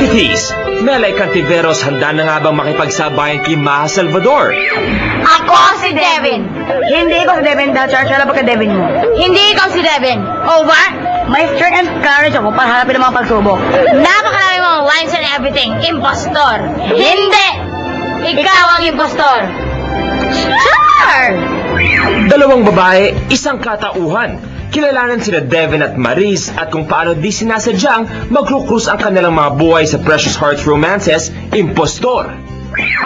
entities. Melay Cantiveros handa na nga bang makipagsabayan kay Maha Salvador? Ako si Devin. Hindi ikaw si Devin dahil Charcha pagka-Devin mo. Hindi ikaw si Devin. Over. May strength and courage ako para harapin ang mga pagsubok. Napakarami mong lines and everything. Impostor. Hindi. Ikaw ang impostor. Sure. Dalawang babae, isang katauhan. Kilalanan sila Devin at Maris at kung paano di sinasadyang magkukrus ang kanilang mga buhay sa Precious Hearts Romances, Impostor.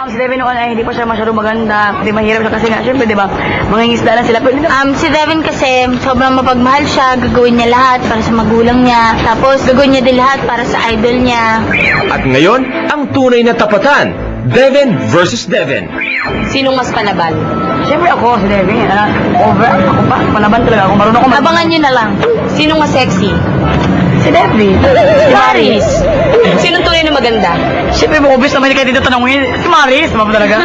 Si Devin noon ay hindi pa siya masyadong maganda. Hindi mahirap siya kasi nga, syempre, di ba? Mangingisda lang sila. Pero, Si Devin kasi sobrang mapagmahal siya. Gagawin niya lahat para sa magulang niya. Tapos gagawin niya din lahat para sa idol niya. At ngayon, ang tunay na tapatan, Devin versus Devin. Sinong mas palaban? syempre ako, si Devin. Over, ako pa. Palaban talaga ako. Marunong ako Abangan niyo na lang. Sinong mas sexy? Si Devin. Si Maris. Sinong tunay na maganda? Syempre, obvious naman hindi kayo dito tanongin. Si Maris, mama talaga.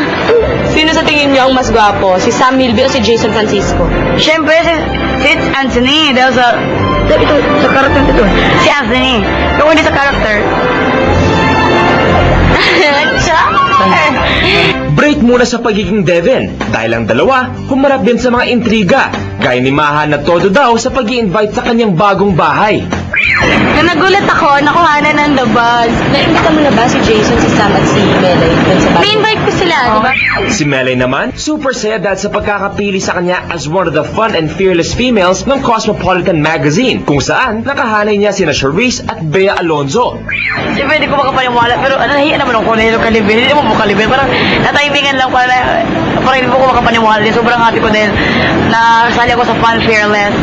Sino sa tingin niyo ang mas gwapo? Si Sam Milby o si Jason Francisco? Syempre, si Anthony. Dahil sa character nito. Si Anthony. Kung hindi sa character. Break muna sa pagiging Devin dahil ang dalawa humarap din sa mga intriga gaya ni Maha na todo daw sa pag-i-invite sa kanyang bagong bahay. Nung nagulat ako, nakuha na ng labas. Na-invita mo na ba si Jason, si Sam at si Melay dun sa bahay? May-invite ko sila, di ba? Si Melay naman, super saya dahil sa pagkakapili sa kanya as one of the fun and fearless females ng Cosmopolitan Magazine kung saan nakahanay niya sina Charisse at Bea Alonzo. Siyempre, hindi ko makapaniwala. Pero nahiya naman ako na yung kalibin. Hindi mo kalibin. Parang natimingan lang para hindi ko makapaniwala. Sobrang happy ko dahil nasali ako sa Fun Fearless.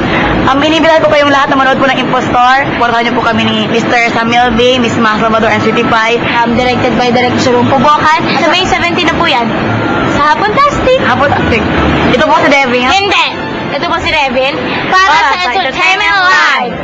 Binibilan ko kayong lahat na manood po ng Impostor. Portahan niyo po kami ni Mr. Samuel B, Miss Maha Salvador, and Sweetie Pie. Directed by Director Sharong Pubokan. Sa May 17 na po yan. Sa Hapontastic. Hapontastic. Ito po si Devin. Hindi. Ito po si Devin. Para sa Entertainment Live.